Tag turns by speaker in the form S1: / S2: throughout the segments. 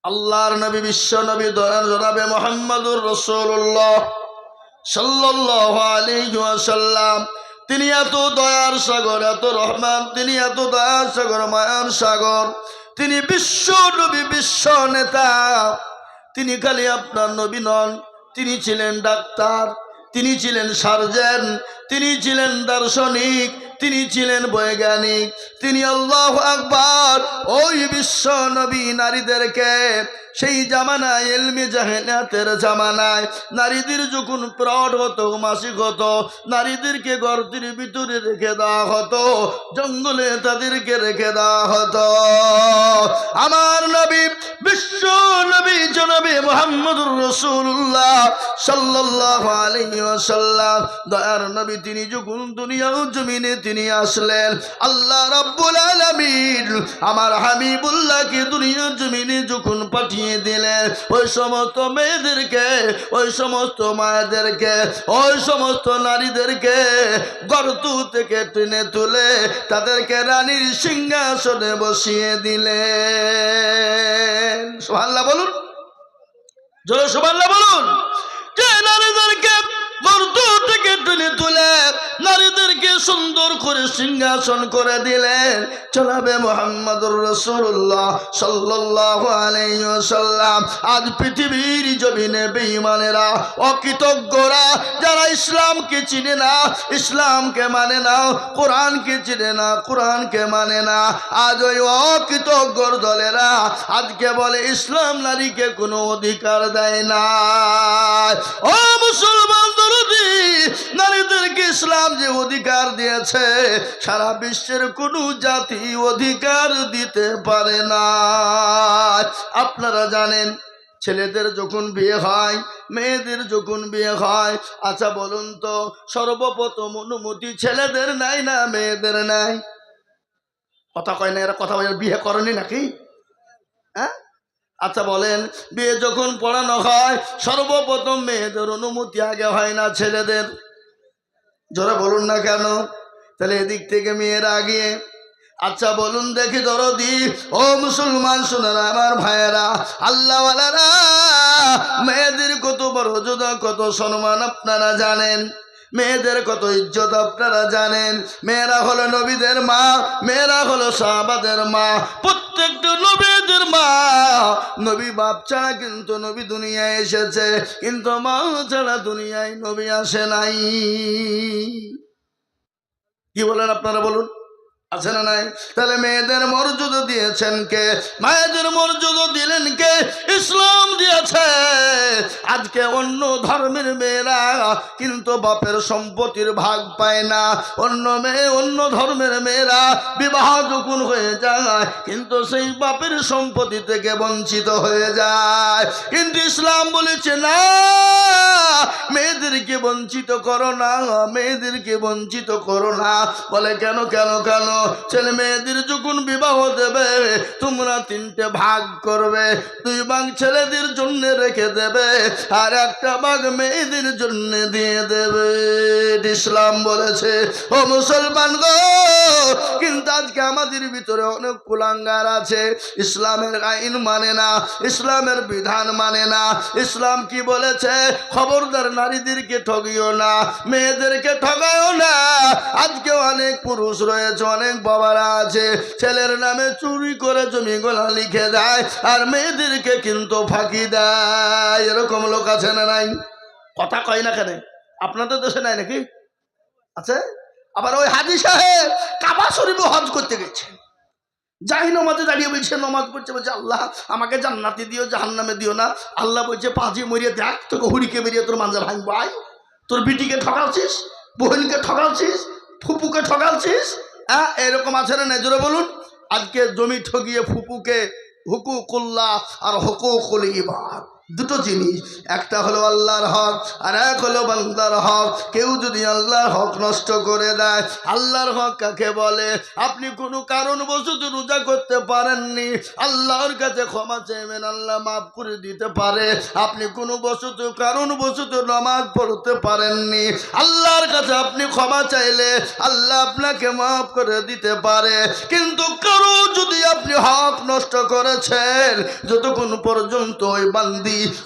S1: আল্লাহর নবী বিশ্ব নবী দয়ার জনাবে মুহাম্মদুর রাসূলুল্লাহ সাল্লাল্লাহু আলাইহি ওয়াসাল্লাম, তিনি এত দয়ার সাগর, এত রহমান, তিনি এত দয়ার সাগর, মায়ার সাগর, তিনি বিশ্ব নবী, বিশ্ব নেতা। তিনি খালি আপনার নবী নন, তিনি ছিলেন ডাক্তার, তিনি ছিলেন সার্জন, তিনি ছিলেন দার্শনিক, তিনি ছিলেন বৈজ্ঞানিক, তিনি আল্লাহু আকবার। ওই বিশ্ব নবী নারীদেরকে সেই জামানায়, ইলমে জাহেলিয়াতের জামানায়, নারীদের যখন প্রড হতো, মাসিক হতো, নারীদেরকে গর্তের ভিতরে রেখে দেওয়া হতো, জঙ্গলে তাদেরকে রেখে দেওয়া হতো। আমার নবী বিশ্ব নবী জনাবে মুহাম্মদুর রাসূলুল্লাহ সাল্লাল্লাহু আলাইহি ওয়াসাল্লাম, দয়ার নবী, তিনি যখন দুনিয়া জমিনে তিনি আসলেন, আল্লাহ রাব্বুল আলামিন আমার হাবিবুল্লাহকে দুনিয়া জমিনে যখন পাঠিয়ে দিলেন, ওই সমস্ত মেয়েদেরকে, ওই সমস্ত মায়েদেরকে, ওই সমস্ত নারীদেরকে গর্ত থেকে টেনে তুলে তাদেরকে রানীর সিংহাসনে বসিয়ে দিলেন। সুবহানাল্লাহ বলুন, জোরে সুবহানাল্লাহ বলুন। যে নারীদেরকে গর্ত থেকে টেনে তুলে নারীদেরকে সুন্দর করে সিংহাসন করে দিলেন জনাবে মুহাম্মদুর রাসূলুল্লাহ সাল্লাল্লাহু আলাইহি ওয়াসাল্লাম। আজ পৃথিবীর জমিনে বেঈমানেরা, অকৃতজ্ঞরা, যারা ইসলামকে চিনে না, ইসলামকে মানে না, কোরআনকে চিনে না, কোরআনকে মানে না, আজ ওই অকৃতজ্ঞর দলেরা আজকে বলে ইসলাম নারীকে কোনো অধিকার দেয় না। ও মুসলমান দরদি, নারীদেরকে ইসলাম যে অধিকার দিয়েছে সারা বিশ্বের কোনো জাতি অধিকার দিতে পারে না। আপনারা জানেন, ছেলেদের যখন বিয়ে হয়, মেয়েদের যখন বিয়ে হয়, আচ্ছা বলুন তো, সর্বপ্রথম অনুমতি ছেলেদের নাই না মেয়েদের নাই? কথা কয় না, এরা কথা বলে বিয়ে করেনি নাকি? হ্যাঁ, আচ্ছা বলেন, বিয়ে যখন পড়ানো হয় সর্বপ্রথম মেয়েদের অনুমতি আগে হয় না ছেলেদের? জোরে বলুন না কেন? তাহলে এদিক থেকে মেয়েরা আগিয়ে। আচ্ছা বলুন দেখি দরদি, ও মুসলমান সোনারা, আমার ভাইয়েরা, আল্লাহওয়ালারা, মেয়েদের কত মর্যাদা, কত সম্মান আপনারা জানেন? মেয়েদের কত ইজ্জত আপনারা জানেন? মেয়েরা হলো নবীদের মা, মেয়েরা হলো সাহাবাদের মা, প্রত্যেকটা নবীদের মা। নবী বাপ ছাড়া কিন্তু নবী দুনিয়ায় এসেছে, কিন্তু মা ছাড়া দুনিয়ায় নবী আসে নাই। কি বলেন আপনারা বলুন, আছে না নাই? তাহলে মেয়েদের মর্যাদা দিয়েছেন কে? মায়েদের মর্যাদা দিলেন কে? ইসলাম দিয়েছে। আজকে অন্য ধর্মের মেয়েরা কিন্তু বাপের সম্পত্তির ভাগ পায় না। অন্য ধর্মের মেয়েরা বিবাহ যখন হয়ে যায় কিন্তু সেই বাপের সম্পত্তি থেকে বঞ্চিত হয়ে যায়। কিন্তু ইসলাম বলেছে না, মেয়েদেরকে বঞ্চিত করো না, মেয়েদেরকে বঞ্চিত করো না। বলে কেন কেন কেন? ছেলে মেয়েদের যখন বিবাহ দেবে তোমরা 3টে ভাগ করবে, 2 ভাগ ছেলেদের জন্য রেখে দেবে আর 1টা ভাগ মেয়েদের জন্য দিয়ে দেবে। ইসলাম বলেছে। ও মুসলমান গো, কিন্তু আজকে আমাদের ভিতরে অনেক কুলাঙ্গার আছে, ইসলামের আইন মানে না, ইসলামের বিধান মানে না। ইসলাম কি বলেছে? খবরদার নারীদেরকে ঠগিও না, মেয়েদেরকে ঠগায়ও না। আজকে অনেক পুরুষ রয়েছে, অনেক বাবারা আছে, ছেলের নামে চুরি করে জমিগুলা লিখে দেয় আর মেয়েদেরকে কিন্তু ফাঁকি দেয়। এরকম লোক আছে না নাই? কথা কয় না কেন? আপনাদের দেশে নাই নাকি? আছে। আবার ওই হাজী সাহেব কাবা শরীফে হজ করতে গেছে, যাই নমাজে দাঁড়িয়ে বলছে, নমাজ পড়ছে, বলছে আল্লাহ আমাকে জান্নাতে দিও, জাহান্নামে দিও না। আল্লাহ বলছে পাজি মরিয়ে দেখ, তোকে হুড়িকে বেরিয়ে তোর মাঞ্জা ভাঙবো। আয়, তোর বিটিকে ঠকালছিস, বোনকে ঠকালছিস, ফুপুকে ঠকালছিস। হ্যাঁ, এরকম আছে না নাই? জোরে বলুন। আজকে জমি ঠগিয়ে ফুপুকে হুকুকুল্লাহ আর হুকুকুল ইবাদ, দুটো জিনিস, একটা হলো আল্লাহর হক আর এক হলো বান্দার হক। কেউ যদি আল্লাহর হক নষ্ট করে দেয়, আল্লাহর হক কাকে বলে? আপনি কোনো কারণবশত রোজা করতে পারেননি, আল্লাহর কাছে ক্ষমা চাইবেন, আল্লাহ মাফ করে দিতে পারে। আপনি কোনো কারণবশত নামাজ পড়তে পারেননি, আল্লাহর কাছে আপনি ক্ষমা চাইলে আল্লাহ আপনাকে মাফ করে দিতে পারে। কিন্তু কারো যদি আপনি হক নষ্ট করেছেন, যতক্ষণ পর্যন্ত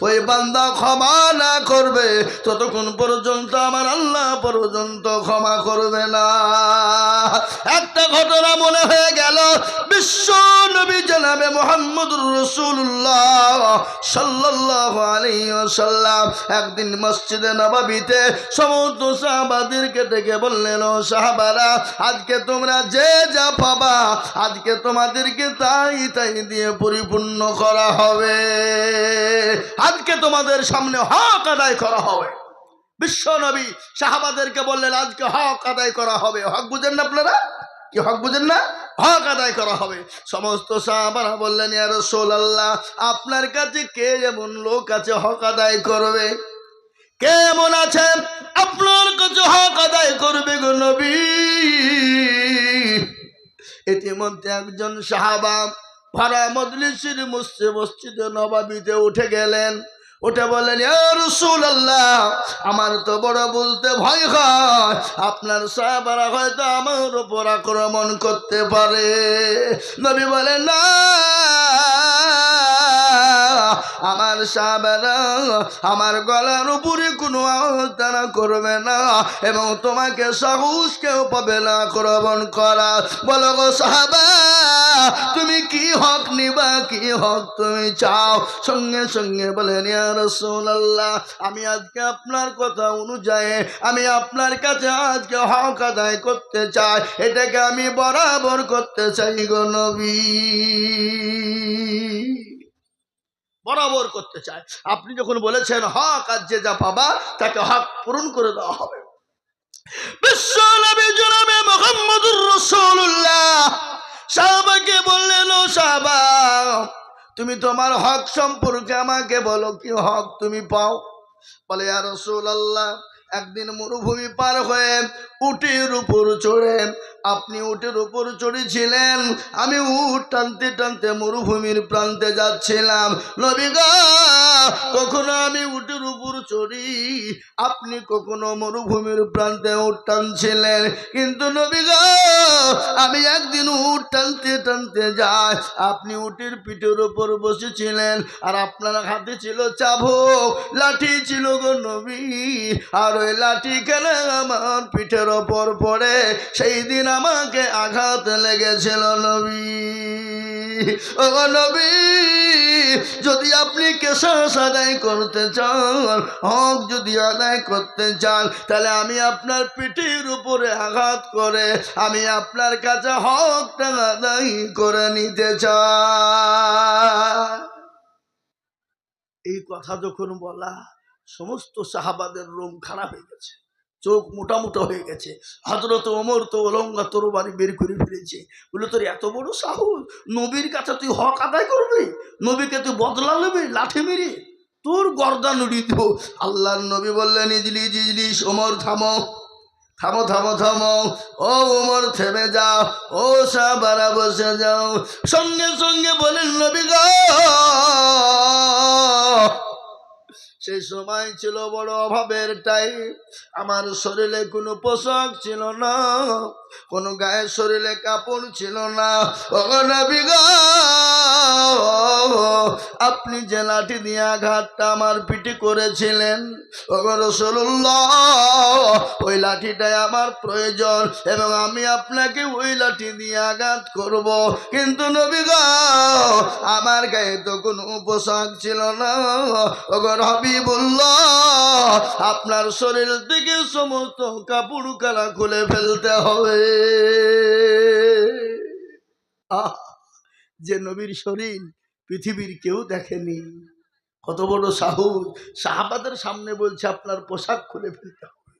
S1: ওই বান্দা ক্ষমা না করবে, ততক্ষণ পর্যন্ত আমার আল্লাহ পর্যন্ত ক্ষমা করবে না। একটা ঘটনা মনে হয়ে গেল, বিশ্ব নবী জনাবে মুহাম্মদুর রাসূলুল্লাহ সাল্লাল্লাহু আলাইহি ওয়াসাল্লাম একদিন মসজিদে নববীতে সমস্ত সাহাবাদেরকে ডেকে বললেন, ও সাহাবারা, আজকে তোমরা যে যা পাবা, আজকে তোমাদেরকে তাই দিয়ে পরিপূর্ণ করা হবে। আজকে তোমাদের সামনে হক আদায় করা হবে। বিশ্ব নবী সাহাবাদেরকে বললেন, আজকে হক আদায় করা হবে। হক বুঝেন না আপনারা? কি হক বুঝেন না? হক আদায় করা হবে। সমস্ত সাহাবারা বললেন, ইয়া রাসূলুল্লাহ, আপনার কাছে কে এমন লোক আছে হক আদায় করবে? কে এমন আছে আপনার কাছে হক আদায় করবে গো নবী? ইতিমধ্যে একজন সাহাবা ভরা মজলিসের মসজিদে নববীতে উঠে গেলেন। উঠে বলেন, ইয়া রাসূলুল্লাহ, আমার তো বড় বলতে ভয় হয়, আপনার সাহাবারা হয়তো আমার উপর আক্রমণ করতে পারে। নবী বলেন, না, আমার সাহাবারা আমার গলার উপরে কোনো আওতানা করবে না এবং তোমাকে সাহস কেউ পাবে না আক্রমণ করা। বলো গো সাহাবা, তুমি কি হক নিবা, কি হক তুমি চাও? সঙ্গে সঙ্গে বলেন, ইয়া রাসূলুল্লাহ, আমি আজকে আপনার কথা অনুযায়ী আমি আপনার কাছে আজকে হক আদায় করতে চাই, এটাকে আমি বরাবর করতে চাই গো নবী, বরাবর করতে চাই। আপনি যখন বলেছেন হক আজ যে যা পাবা তাকে হক পূরণ করে দেওয়া হবে। বিশ্ব নবী জনাবে মুহাম্মদুর রাসূলুল্লাহ সাহাবাকে বললেন, ও সাহাবা, তুমি তোমার হক সম্পর্কে আমাকে বলো, কি হক তুমি পাও? বলে, ইয়া রাসূলুল্লাহ, একদিন মরুভূমি পার হয়ে উটের উপর চড়ে, আপনি উটের উপর চড়েছিলেন, আমি উট টানতে টানতে মরুভূমির প্রান্তে যাচ্ছিলাম। নবী গো, কখনো আমি উটের উপর চড়ি, আপনি কখনো মরুভূমির প্রান্তে উট টানছিলেন। কিন্তু নবী গো, আমি একদিন উট টানতে টানতে যাই, আপনি উটের পিঠের উপর বসেছিলেন আর আপনার হাতে ছিল চাবুক, লাঠি ছিল গো নবী, আর ওই লাঠি কেনে আমার পিঠের ওপর পড়ে সেই দিন আমাকে আঘাত লেগেছিল নবী। ও নবী, যদি আপনি কেসাস আদায় করতে চান, হক যদি আদায় করতে চান, তাহলে আমি আপনার পিঠের উপরে আঘাত করে আমি আপনার কাছে হকটা আদায় করে নিতে চাই। এই কথা যখন বলা, সমস্ত সাহাবাদের রুম খারাপ হয়ে গেছে, চোখ মোটা মোটা হয়ে গেছে। হযরত ওমর তো ওলঙ্গা তরবারি বের করে ফেলেছে। বলে, তোর এত বড় সাহস, নবীর কাছে তুই হক আদায় করবি, নবীকে তুই বদলা নেবে লাঠি মেরে, তোর গর্দান উড়িয়ে দেব। আল্লাহর নবী বললেন, ইজলিস ইজলিস, ওমর থামো থামো থামো থামো, ও ওমর থেমে যাও, ও সাহাবারা বসে যাও। সঙ্গে সঙ্গে বলেন, নবী গো, সেই সময় ছিল বড় অভাবের টাইম, আমার শরীরে কোনো পোশাক ছিল না, কোনো গায়ের শরীরে কাপড় ছিল না। ও নবী গো, আপনি যে লাঠি দিয়ে আঘাতটা আমার পিঠে করেছিলেন, ও রাসূলুল্লাহ, ওই লাঠিটাই আমার প্রয়োজন এবং আমি আপনাকে ওই লাঠি দিয়ে আঘাত করব। কিন্তু নবী গো, আমার গায়ে তো কোনো পোশাক ছিল না। ও হাবিবুল্লাহ, আপনার শরীর থেকে সমস্ত কাপড় কালা খুলে ফেলতে হবে। যে নবীর শরীর পৃথিবীর কেউ দেখেনি, কত বড় সাহস! সাহাবাদের সামনে বলছে আপনার পোশাক খুলে ফেলতে হবে।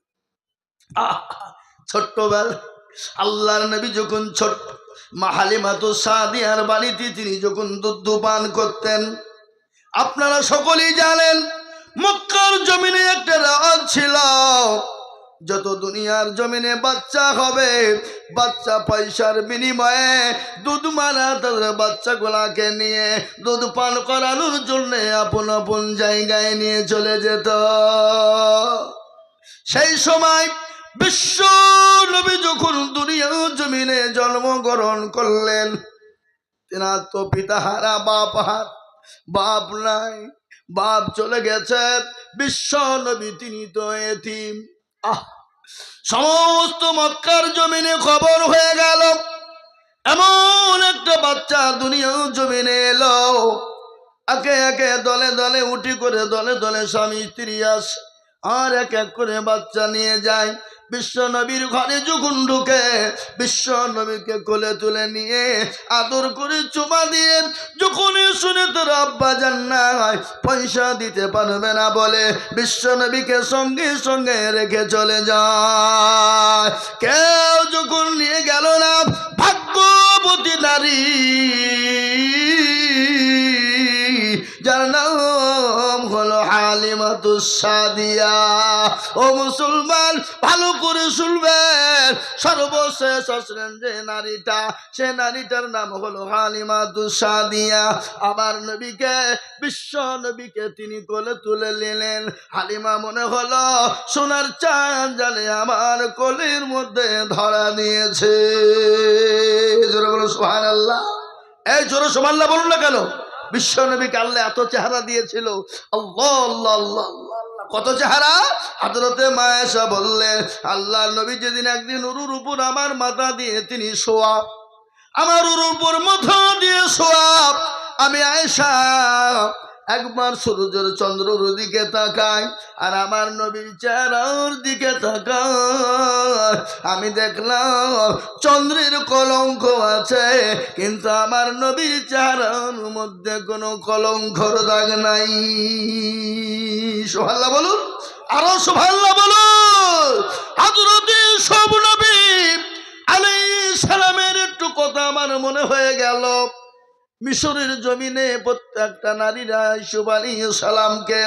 S1: ছোট্টবেলা আল্লাহর নবী যখন ছোট্ট, মা হালিমাতুস সাদিয়ার বাড়িতে তিনি যখন দুধ পান করতেন, আপনারা সকলেই জানেন মক্কার জমিনে একটা রাজ ছিল, যত দুনিয়ার জমিনে বাচ্চা হবে বাচ্চা পয়সার বিনিময়ে দুধ মারা তাদের বাচ্চাগুলাকে নিয়ে দুধ পান করানোর জন্য আপন আপন জায়গায় নিয়ে চলে যেত। সেই সময় বিশ্ব নবী যখন দুনিয়ার জমিনে জন্মগ্রহণ করলেন, তেনার তো পিতা হারা বাপ হার, বাপ নাই, বাপ চলে গেছে। বিশ্ব নবী তিনি তো এতিম। সমস্ত মক্কার জমিনে খবর হয়ে গেল এমন একটা বাচ্চা দুনিয়ার জমিনে এলো। একে একে দলে দলে উঠি করে দলে দলে স্বামী স্ত্রী আসে আর এক এক করে বাচ্চা নিয়ে যায়। বিশ্ব নবীর ঘরে যখন ঢুকে বিশ্ব নবীকে কোলে তুলে নিয়ে আদর করে চুমা দিয়ে যখন শুনে তোর আব্বা জান্নাত পয়সা দিতে পারবে না বলে বিশ্ব নবীকে সঙ্গে সঙ্গে রেখে চলে যায়। কেউ যখন নিয়ে গেল না, ভাগ্যবতী নারী যার নাম হলো হালিমাতুস সাদিয়া। ও মুসলমান, ভালো করে শুনবেন, সর্বশেষ আসলেন যে নারীটা, সে নারীটার নাম হলো হালিমাতুস সাদিয়া। আবার নবীকে বিশ্ব নবীকে তিনি কোলে তুলে নিলেন। হালিমা মনে হলো সোনার চাঁদ জালে আমার কোলের মধ্যে ধরা দিয়েছে। জোরে বলো সুবহানাল্লাহ। এই জোরে সুবহানাল্লাহ বলুন না কেন? বিশ্ব নবীকে আল্লাহ এত চেহারা দিয়েছিল। আল্লাহ আল্লাহ আল্লাহ আল্লাহ, কত চেহারা। হযরতে মা আয়েশা বললেন, আল্লাহ নবী যেদিন একদিন উরুর উপর আমার মাথা দিয়ে তিনি শোয়া, আমার উরুর উপর মাথা দিয়ে শোয়া, আমি আয়েশা একবার সূর্যের চন্দ্রের দিকে তাকাই আর আমার নবীর চেহারার দিকে তাকাই, আমি দেখলাম চন্দ্রের কলঙ্ক আছে কিন্তু আমার নবীর চেহারার মধ্যে কোনো কলঙ্কর দাগ নাই। সুবহানাল্লাহ বলুন, আরো সুবহানাল্লাহ বলুন। হযরতে সব নবী আলাইহিস সালামের একটু কথা আমার মনে হয়ে গেল। মিশরের জমিনে প্রত্যেকটা নারীরা ইউসুফ আলাইহিস সালামকে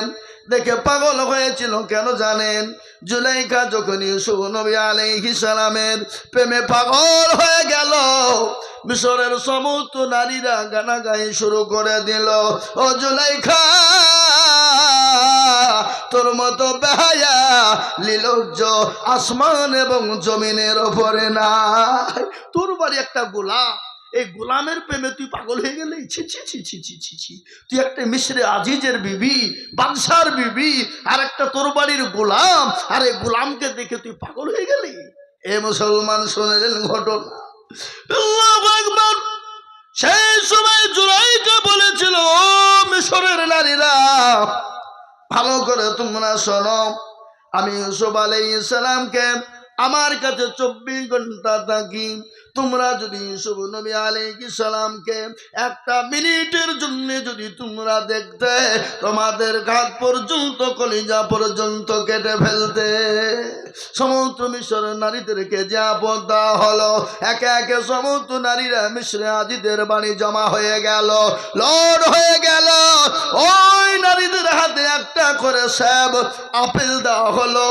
S1: দেখে পাগল হয়েছিল। কেন জানেন? জুলাইখা যখন ইউসুফ নবী আলাইহিস সালামের প্রেমে পাগল হয়ে গেল, মিশরের সমস্ত নারীরা গানা গাই শুরু করে দিল, ও জুলাইখা তোর মতো বেহায়া লীলজ্জ আসমান এবং জমিনের ওপরে নাই। তোর বাড়ি একটা গোলাম, এই গোলামের প্রেমে তুই পাগল হয়ে গেলি? ছি ছি ছি ছি ছি ছি ছি, তুই একটা মিশরে আজিজের বিবি, বাদশার বিবি, আর একটা তোর বাড়ির গোলাম, আর এই গোলামকে দেখে তুই পাগল হয়ে গেলি? এ মুসলমান শুনেলেন ঘটনা। আল্লাহু আকবার। সেই সময় জুলাইখা বলেছিল, ও মিশরের নারীরা ভালো করে তোমরা শোনো, আমি ইউসুফ আলাইহিস সালামকে আমার কাছে 24 ঘন্টা থাকি। তোমরা যদি ইউসুফ নবী আলাইহিস সালামকে একটা মিনিটের জন্য যদি তোমরা দেখতে, তোমাদের ঘাট পর্যন্ত কলিজা পর্যন্ত কেটে ফেলতে। সমস্ত মিশরের নারীদেরকে যে আপদ দেওয়া হলো, একে একে সমস্ত নারীরা মিশরে আজিদের বাড়ি জমা হয়ে গেল, লড় হয়ে গেল। ওই নারীদের হাতে একটা করে সেব আপেল দেওয়া হলো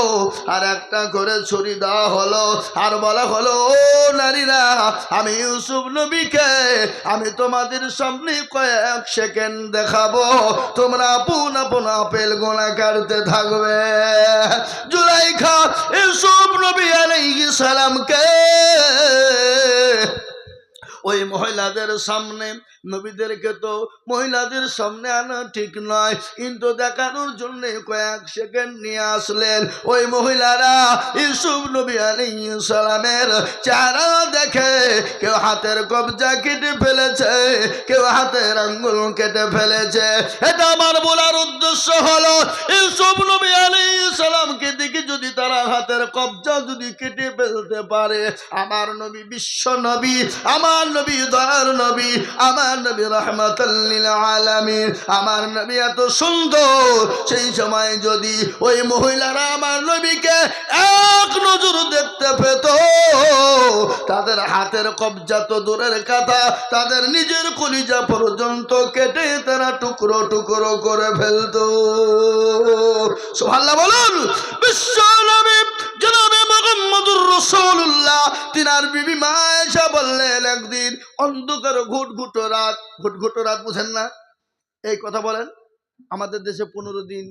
S1: আর একটা করে ছুরি দেওয়া হলো, আর বলা হলো, ও নারীরা, আমি ইউসুফ নবীকে আমি তোমাদের সামনে কয়েক সেকেন্ড দেখাবো, তোমরা আপন আপন আপেল গোনা কাটতে থাকবে। জুলাইখা ইউসুফ নবী আলাইহিস সালামকে ওই মহিলাদের সামনে, নবীদেরকে তো মহিলাদের সামনে আনা ঠিক নয়, কিন্তু দেখানোর জন্য কয়েক সেকেন্ড নিয়ে আসলেন। ওই মহিলারা ইউসুফ নবী আলাইহিস সালামের চেহারা দেখে কেউ হাতের কবজা কেটে ফেলেছে, কেউ হাতের আঙ্গুল কেটে ফেলেছে। এটা আমার বলার উদ্দেশ্য হলো, ইউসুফ নবী আলাইহিস সালামকে দেখে যদি তারা হাতের কবজা যদি কেটে ফেলতে পারে, আমার নবী বিশ্ব নবী, আমার নবী দয়ার নবী, আমার আমার নবী রাহমাতাল লিল আলামিন, আমার নবী এত সুন্দর। সেই সময় যদি ওই মহিলারা আমার নবীকে এক নজর দেখতে পেত, তাদের হাতের কবজা তো দূরের কথা, তাদের নিজের কলিজা পর্যন্ত কেটে তারা টুকরো টুকরো করে ফেলত। সুবহানাল্লাহ বলুন। বিশ্ব নবী জনাবে মুহাম্মদুর রাসূলুল্লাহ তিনার বিবি মা আয়েশা বললেন, একদিন অন্ধকার ঘুটঘুটো রাত, ঘুটঘুটো রাত বুঝেন না? এই কথা বলেন, আমাদের দেশে 15 দিন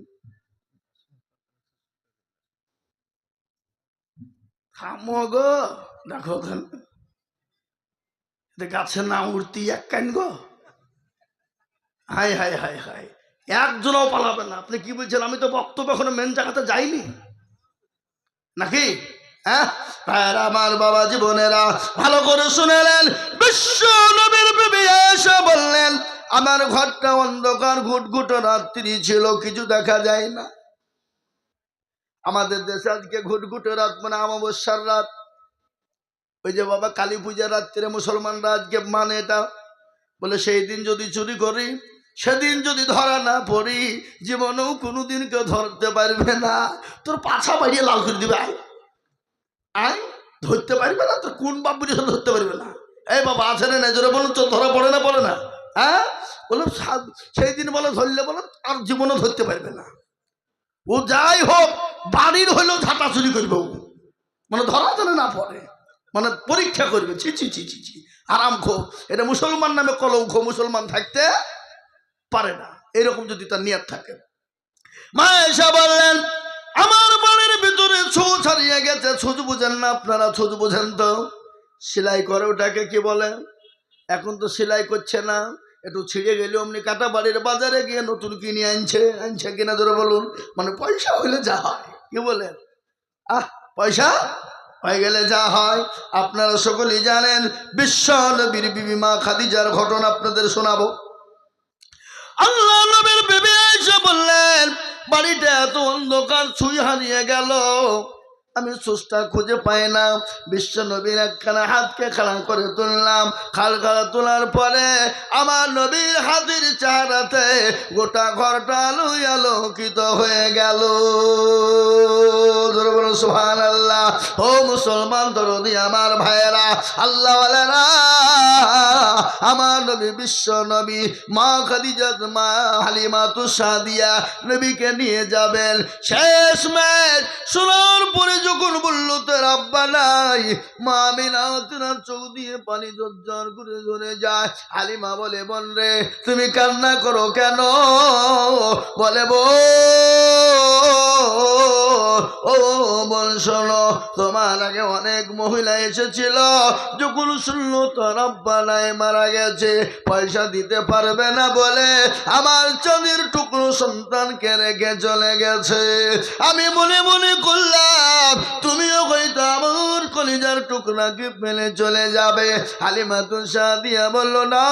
S1: থামো গো, দেখো গাছে না উঠতি এক কান গো, হাই হাই হাই হাই, একজনও পালাবে না। আপনি কি বলছেন? আমি তো বক্তব্য এখনো মেন জায়গাতে যাইনি নাকি? হ্যাঁ আমার বাবা জীবনেরা ভালো করে শুনেলেন। বিশ্ব নবীর বিবি আয়েশা বললেন, আমার ঘরটা অন্ধকার, ঘুটঘুটো রাত্রি ছিল, কিছু দেখা যায় না। আমাদের দেশে আজকে ঘুটঘুটো রাত মানে অমাবস্যার রাত, ওই যে বাবা কালী পূজার রাত্রে মুসলমানরা আজকে মানে এটা, বলে সেই দিন যদি চুরি করি, সেদিন যদি ধরা না পড়ি, জীবনেও কোনোদিন কেউ ধরতে পারবে না। তোর পাছা বাড়িয়ে লাল করে দিবে, আয় ধরতে পারবে না, তোর কোন বাপ বুঝে ধরতে পারবে না। এই বাবা আছে না জোরে বলুন, তো ধরা পড়ে না পড়ে না? হ্যাঁ বলো, সেই দিন বলো ধরলে বলো আর জীবনও ধরতে পারবে না। ও যাই হোক বাড়ির হইলেও ঝাঁটা চুরি করবে, ও মানে ধরা জানে না পড়ে, মানে পরীক্ষা করবে। ছি ছি ছি ছি ছি, আরাম খো, এটা মুসলমান নামে কলঙ্ক, মুসলমান থাকতে পারে না, এরকম যদি তার নিয়ত থাকে। মা আয়েশা বললেন, আমার বাড়ির ভিতরে ছুঁচ হারিয়ে গেছে। ছুঁচ বুঝেন না আপনারা? ছুঁচ বুঝেন তো? সেলাই করে, ওটাকে কি বলে? এখন তো সেলাই করছে না, একটু ছিঁড়ে গেলে অমনি কাটা বাড়ির বাজারে গিয়ে নতুন কিনে আনছে কিনা ধরে বলুন, মানে পয়সা হইলে যা হয়, কি বলেন? পয়সা হয়ে গেলে যা হয়। আপনারা সকলেই জানেন বিশ্ব নবীর বিবি মা খাদিজার ঘটনা আপনাদের শোনাবো। আল্লাহ নবীর বিবি আয়েশা বললেন, বাড়িটা এত অন্ধকার, ছুঁই হারিয়ে গেল, আমি সুস্থা খুঁজে পাই না। বিশ্ব নবীর একখানা হাতকে খাড়া করে তুললাম, খাড়া তোলার পরে আমার নবীর হাতের চেহারাতে গোটা ঘরটা আলোকিত হয়ে গেল। সুবহানাল্লাহ। ও মুসলমান দরদি আমার ভাইয়েরা, আল্লাহওয়ালারা, আমার নবী বিশ্ব নবী মা খাদিজা মা হালিমাতুস সাদিয়া নবীকে নিয়ে যাবেন শেষ ম্যাচ শোনার পরে যখন বলল তোর আব্বা নাই, মা আমিনা তোমার চোখ দিয়ে পানি ঝরঝর করে ঝরে যায়। হালিমা বলে, বোন রে তুমি কান্না করো কেন? বলে, ও বোন শোনো, তোমার আগে অনেক মহিলা এসেছিল, যখন শুনলো তোর আব্বা নাই, মারা গেছে, পয়সা দিতে পারবে না বলে আমার চাঁদের টুকরো সন্তানকে রেখে চলে গেছে। আমি মনে মনে করলাম তুমিও হয়তো আমার কলিজার টুকরাকে ফেলে চলে যাবে। হালিমাতুস সাদিয়া বলল, না,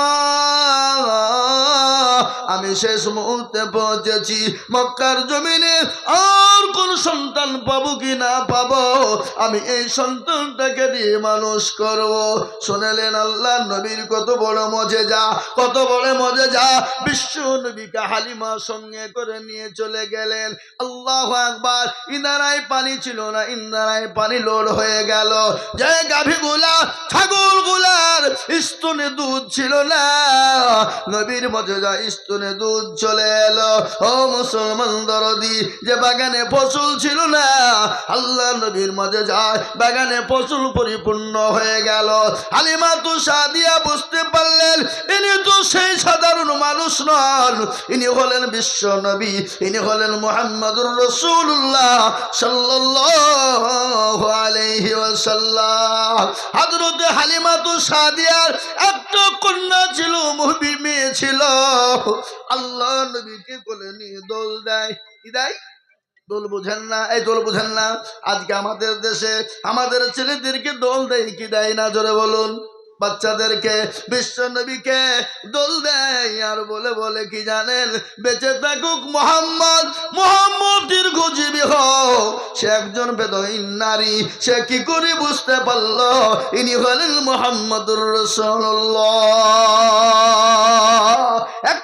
S1: আমি শেষ মুহূর্তে পৌঁছেছি, মক্কার জমিনে আর কোন সন্তান পাবো কি না পাবো, আমি এই সন্তানটাকে দিয়ে মানুষ করব। শুনলেন আল্লাহ নবীর কত বড় মজেজা, কত বড় মজেজা। বিশ্ব নবীকে হালিমা সঙ্গে করে নিয়ে চলে গেলেন। আল্লাহু আকবার। ইনারায় পানি ছিল না, ইনারায় পানি লোড হয়ে গেল। যে গাভীগুলা ছাগলগুলার স্তনে দুধ ছিল না, নবীর মজেজা স্তনে দুধ চলে এলো। ও মুসলমান দরদি, যে বাগানে ফসল ছিল না, আল্লাহ নবীর মজেজা বাগানে ফসল পরিপূর্ণ হয়ে গেল। হালিমাতুস সাদিয়া বুঝতে পারলেন ইনি তো সেই সাধারণ মানুষ নন, ইনি হলেন বিশ্ব নবী, ইনি হলেন মুহাম্মদুর রাসূলুল্লাহ সাল্লাল্লাহু আলাইহি ওয়াসাল্লাম। হযরত হালিমাতুস সাদিয়ার একটা কন্যা ছিল, মুহবি মেয়ে ছিল। আল্লাহ নবীকে কোলে নিয়ে দোল দেয়। কি দেয়? দোল বুঝেন না? এই দোল বুঝেন না? আজকে আমাদের দেশে আমাদের ছেলেদেরকে দোল দেয় কি দেয় না জোরে বলুন? বাচ্চাদেরকে বিশ্ব নবীকে দোল দেয় আর বলে বলে কি জানেন? বেঁচে থাকুক মোহাম্মদ, মোহাম্মদ দীর্ঘজীবী হোক। সে একজন বেদঈন নারী, সে কি করে বুঝতে পারলো ইনি হলেন মুহাম্মদুর রাসূলুল্লাহ।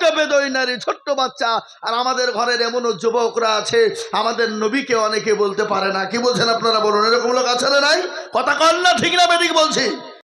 S1: একটা বেদই নারী, ছোট্ট বাচ্চা। আর আমাদের ঘরের এমনও যুবকরা আছে আমাদের নবীকে অনেকে বলতে পারে না। কি বলছেন আপনারা বলুন, এরকম লোক আছে না নাই? কথা কন না ঠিক না বেঠিক বলছি?